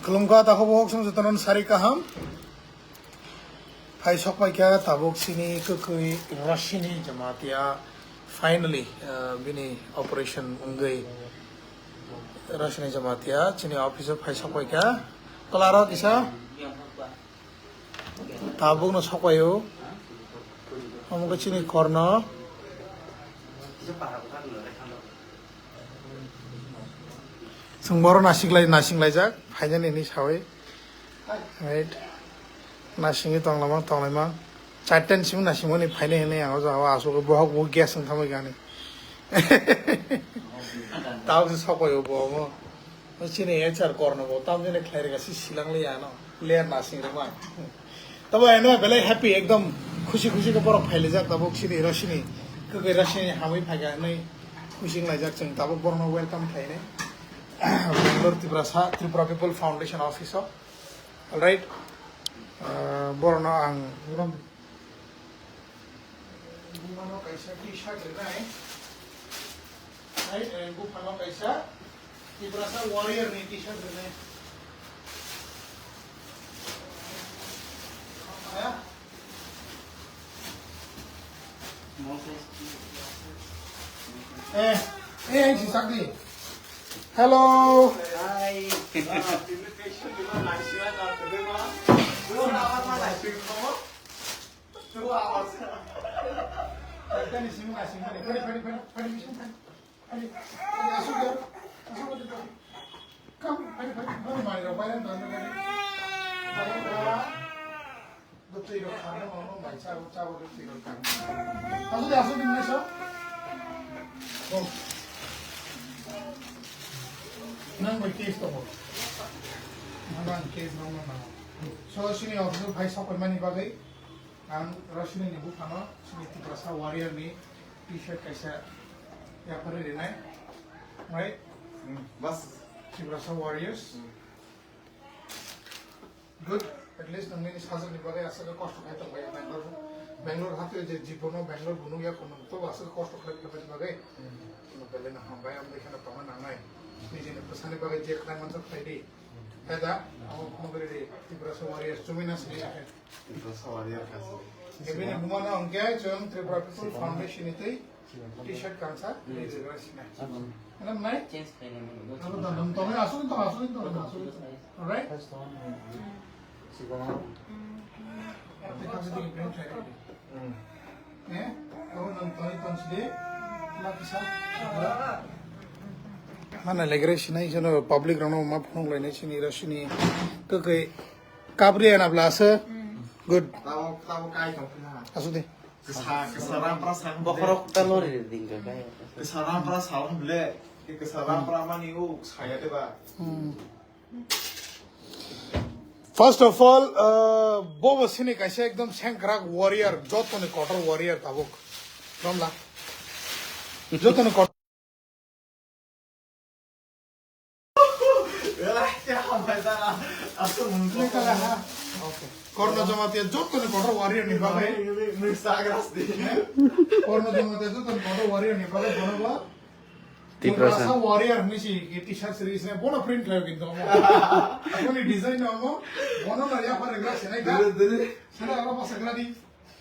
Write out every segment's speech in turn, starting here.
Kelungka tahu bohong sama jatuhan sari kaham. Hai sopai kaya tabuk sini kekui Russian jamatia finally bini operation ungai Russian jamatia sini office of hai sopai kaya kelara kisa tabuk no sopai yo kamu ke sini korno Sungboro nasing lai jak hanya ini sawai right nasingi tonglamang chaten simu nasimu ni phane hene ang jawa aso ko bohok bo gas ang thamai gani taw se sokoyo bo mo chini HR korno bo tam jene khlaire ga silang le ano le nasing re ma tabo eno belai happy ekdom खुशी को बरो फाइले जाक तब सिनि रसिनि कगे रसिनि हामै फागा नै खुशी lai jak जों तब बरनो welcome खाइने Bangalore Tripura People Foundation office all right borno ang gumano kaisa t-shirt renai right and gumano kaisa Tripura warrior ni t-shirt renai ya si Sakti hello Hi. Nang may case to mo. Nang case no. So sini officer bhai sopai mani bagai ang Russian ni bukano sini Tripura warrior ni t-shirt kaisa ya pare renai right Bas. Tripura warriors good at least nang ni saja ni bagai asa ko kosto khai to bhai Bangalore hatu je jibono Bangalore bunu ya kono to asa kosto khai to bagai no bele na hambai am dekhana paman nangai নিজে প্রসানে বাগে যে খায় মত খাইদি দাদা আমার phone করে দে Tripura warriors চুমিনা সিনি আছে Tripura warrior kaso. এবিনি গুমানো অঙ্কে চং ত্রিপুরা পিপল ফাউন্ডেশন ইতে টি-শার্ট কানসা নিজে রাসিনা নাম নাই চেঞ্জ খাইনি তাহলে নাম তুমি আসুন তো অলরাইট আপনি কাছে দিকে প্রিন্ট চাই হ্যাঁ তাহলে নাম তুমি তনসিদে না কিসা mana legre sinai jono public rono ma phong lai nei sini rasini kai kabri ana blasa good Tao kai tong pina. asu de Kesaran perasaan বখরক তালরে দিঙ্গা গায় Kesaran perasaan bele. Kesaran peramani saya deh pak. first of all bobo sini kaise ekdom sankrak warrior jotone kotor warrior tabuk romla jotone Korno jamatia jotone kotor warrior ni bagai Korno jamatia jotone kotor warrior ni bagai bonoba Tripura warrior ni si t-shirt series ne bono print layo kintu amo apni design amo bono na ya pare glass nai ga sana ara pasa gradi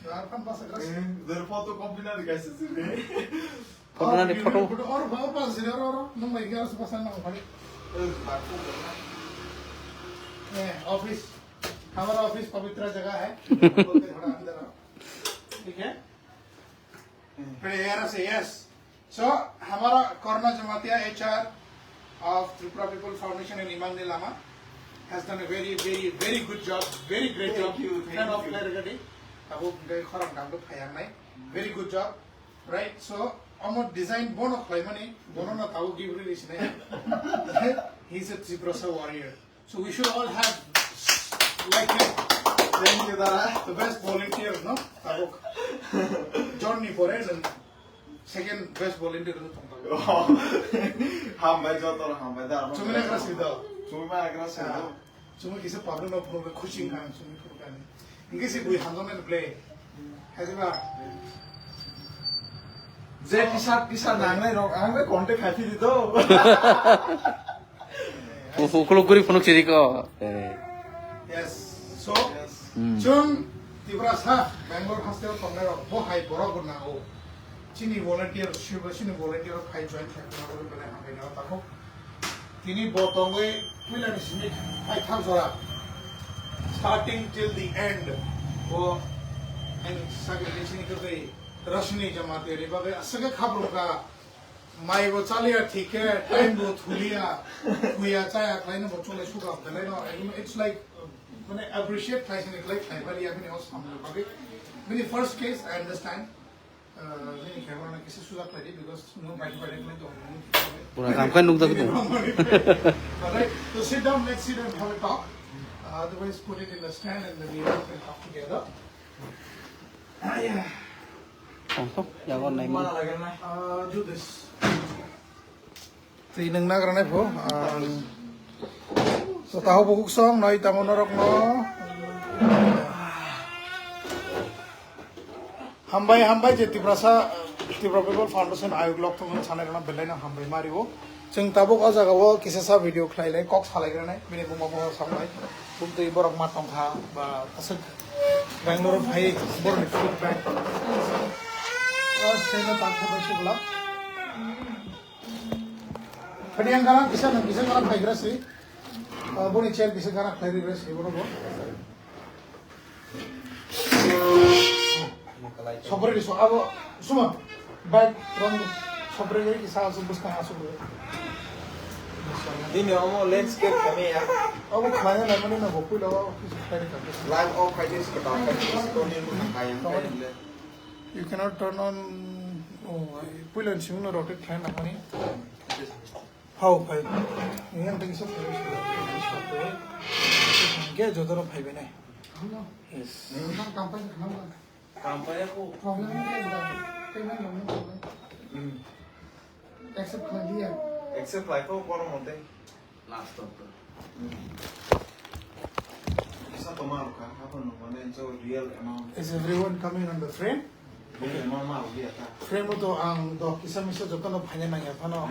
arkan pasa glass Dari foto kopi na dikasih sini. foto और बाहर पास से और नम भाई क्या उस पसंद ना खाली ऑफिस हमारा ऑफिस पवित्र जगह है थोड़ा अंदर आओ ठीक है प्रेयर से यस सो हमारा Korona Jamatia HR of Tripura people foundation in इमामनी लामा has done a very good job very great job Thank you. friend of clarity अब गए खरम काम तो फायर नहीं very good job right so our design bono khoi mani bono na tau give release nahi he's a Tripura warrior so we should all have like him Thank you Dara. the best volunteer no tau journey for it and second best volunteer no tau Hambai jotor hambai Dara. chumina kra sida Cuma agak sih. chumi kise pablo no phone khushi kan chumi phone kan inge si bui hangon and play hasiba Jadi kisah nangai rok, anggai kontak hati itu. Ukulog guri punuk siri ko. Yes. So, Hmm. Jung Tibrasa, Bangalore Hostel from there, Bohai Boroguna, Chini volunteer, Sugar, Chini volunteer of high joint, Tini Botongue, William Smith, 5,000 starting till the end. Oh, and Sagari Russian Jamati, Ribaga, Saga Kabruka, my Rosalia ticket, time go Tulia, we are tired, line of Chole Sugar, it's like. When I appreciate Tyson, it's like I really have been also public. In the first case, I understand. Because no bike Alright, so sit down, let's sit and have a talk. Otherwise, put it in the stand and then we can talk together. Yeah. Do this. Tinang na karanay po. So tahu bukuk song, noi tamu norok no. Hambai je Tibrasa People Foundation ayuk lok tu mana sana kerana belai na hambai mari wo. Jeng tabuk aja kawo kisah sa video klay lay kok salai kerana bini bumah song lay. Bukti borok matong kha ba kasut Bangalore bhai bor ni feedback. Saya tak tahu siapa. Padiang karang kisah karang bhai gerasi. Boni chair bisa karak lagi beres ini boro. Sobre isso, abo suma bag rong sobre ini kisah sebus kan asal dulu. Ini omo landscape kami ya. Abo kaya nama ni nak bukul lawa kisah ni kan. Live all kinds of stuff. Ini kaya kaya. You cannot turn on. Oh, pulang sih mana rotate kaya nama ni. How भाई ये हम देखिए सब क्या जो तो भाई बने yes Kampanye ko. problem accept कर दिया Except like ko kono monte. Last stop. Isa tomar ka apa no mane so real amount. is everyone coming on the frame Ini normal dia ta. frame itu ang do kisah misal जो तो भाई ना या फनो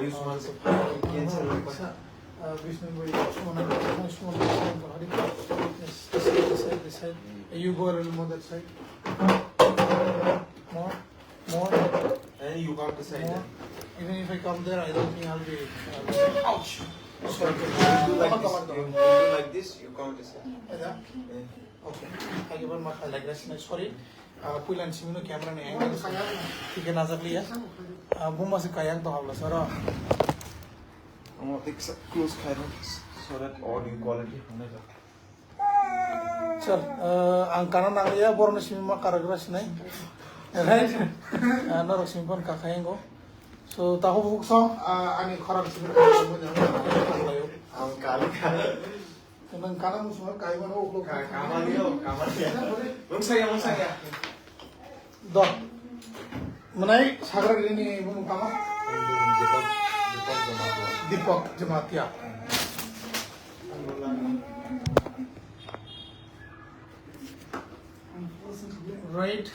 Vishnu boy semua this side you go a little more that side more And you got the side. more even if I come there I don't think I'll be ouch So you do like this, you count this. Ada? Okay. Thank you very much. I like that. Sorry. Puilan simino camera ne angle. ठीक है नजर लिया. बुम्मा से कायang to habla sara. I'm gonna take some close cameras so that audio quality hone ja. Sir, ang kanan ang liya borno simima karagras nai. Right? Norok simpon kakayen ko. So tahu buk song ani kharap simino mo na. Ang kali kali. Nang kanan mo semua kayo mo uklok. Kamar dia. Bung saya. Do. Menai sagar ini bung kama. Deepak Jamatia. Right.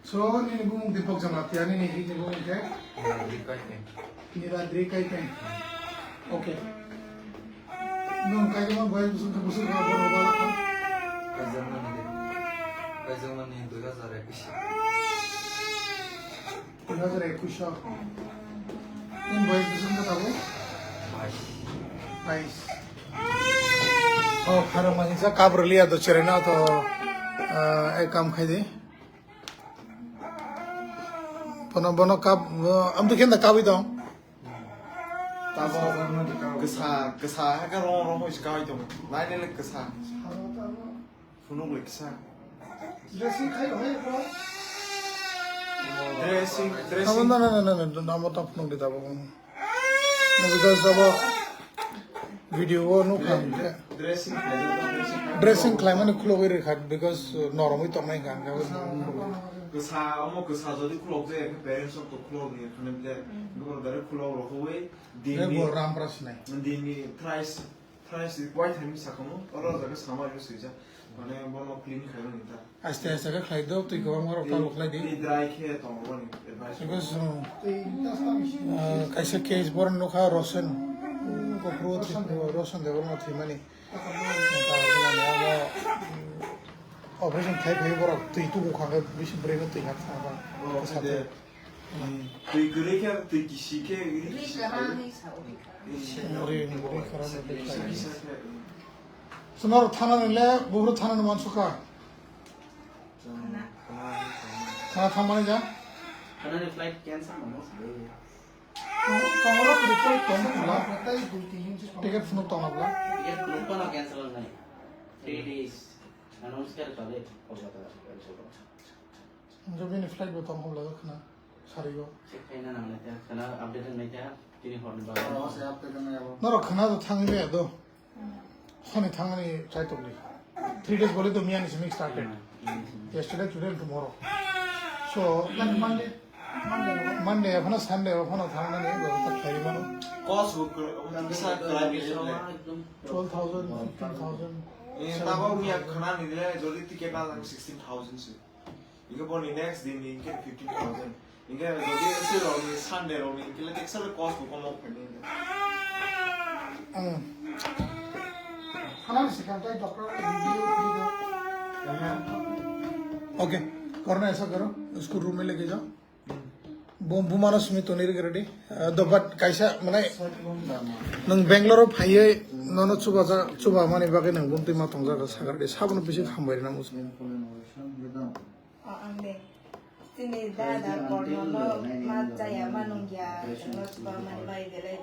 So ini bung Deepak Jamatia ini bung ke? Niradri kai. Okay. Nung kayo mo bayan busuk ka bala ka. Kazaman ni 2021. 2021. Nung bayan busuk ka tabo? 22. Oh, खरा money सा काबर लिया तो चरे ना तो एक काम खाई दे पनो काब हम तो क्या काबी तो Kesa ka rong is ka ito. Lain nila kesa. Funong like kesa. Dressing खाई है को Dressing. no नाम तो अपनों देता वो no because अब वीडियो वो नो काम Dressing. ड्रेसिंग क्लाइमेट खुलो हुए रखा because नॉर्मली तो नहीं काम का Kesa jadi kulog deh. Parents of kulog ni. Kena bila dulu dari kulog rohwe. ये बोल राम प्रश्न है Dini price white ham sa kamu. Orang jaga sama juga sih. মানে বনো ক্লিন খাইলো নিতা আস্তে আস্তে কে খাই দাও তুই গোবাং মারো তা লোকলাই দি এই ড্রাই খেয়ে তো বনি advice because kaisa case boran nokha rosen kopro rosen devel no thimani operation thai phai bor tui tu ko khang bishi brave tui hat sa ba 근데 তুই গরে কে তুই কি শিখে sonar thana nile buru thana no mansuka thana thamani ja karena flight cancel mamos kamara report tom la ticket phone tom la ये group ना cancel नहीं 3 days announce कर तले कोलकाता cancel करो जब ये फ्लाइट में tom हम लगा खाना सारी को चेक करना ना लेते हैं खाना अपडेट नहीं क्या तीन हॉर्न बार ना रो खाना तो थांग में दो खाने थांग नहीं ट्राई तो नहीं 3 days बोले तो मियाँ निस्मिक started yesterday today and tomorrow so then Monday अपना Sunday अपना थांग नहीं दो तक खाई मानो কস বুক কিসা করা গেছে 12,000 15,000 এ তাও মিয়া খানা নিলে যদি টিকেট না 16000 সে 이거 보니 next day 니 인게 15000 이게 저기 에스로 니 산데로 니 인게 텍스를 코스 부고 먹 pending खाना सिखाता है डॉक्टर वीडियो ओके करना ऐसा करो उसको रूम में लेके जाओ बम्बू मानो सुमी तो नहीं रेडी दो बट कैसा माने नंग बेंगलोर फाइये नोनो चुबा माने बाके नंग बुंती मा तंग जागा सागर दे साबन पिसे खामबाय ना मुस Ande, sini dada kornono macaya manungya, no coba mani bai belai.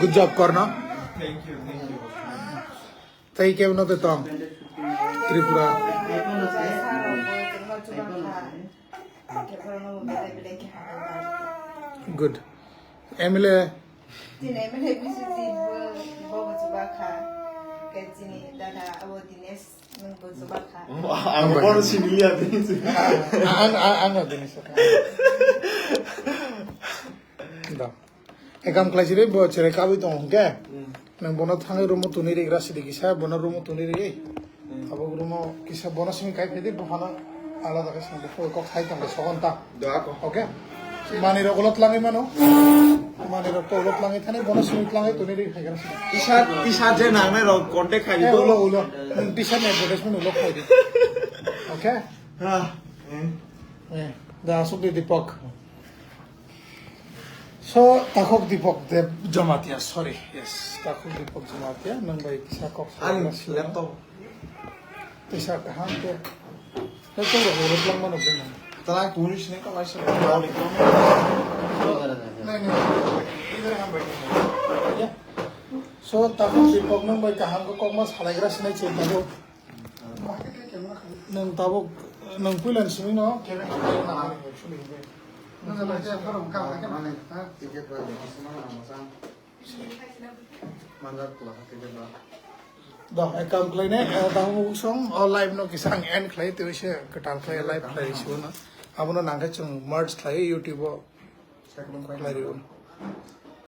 Good job करना थैंक यू तई के न ते तम Tripura good MLA Sini emele bisu si bobo coba ka, ke sini dada abo dines nunggu coba ka. 안 버는 신이야 되지 ang din sa da ekam klasi re bo chere kabi tong ke nang bono thangai rumo tuni re grasi de kisa bono rumo tuni re abo rumo kisa bono simi kai phede bhana ala da kasa de ko khai tang sogon ta 도와고 okay mani ro golot langai mano mani ro to golot langai thane bono simi langai tuni re khai grasi 이샤 제 나네 로 컨택 e खाइ도 ulo t-shirt advertisement ulo khai de okay 아 da asuk de Deepak. So takok Deepak Dev Jamatia. Sorry, yes, takok Deepak Jamatia. Nang bay kisa kok. 아니 랩톱 Kisa kahan ke? Ito ro urut lang man ubin. तारा पूरी ने का licence नाम लिखो Nahi nahi. Idhar hum baithe. Yeah. So takok Deepak nang bay kahan ko kok mas halagra sinai chenta ko. Nang tabok nang pulan sumi no. Kevin na actually. Dah, ekam klien dah mau song live no kisang end klien tu ishe ketal klien live klien isu na. Abo na nangka cung merge klien YouTube klien isu.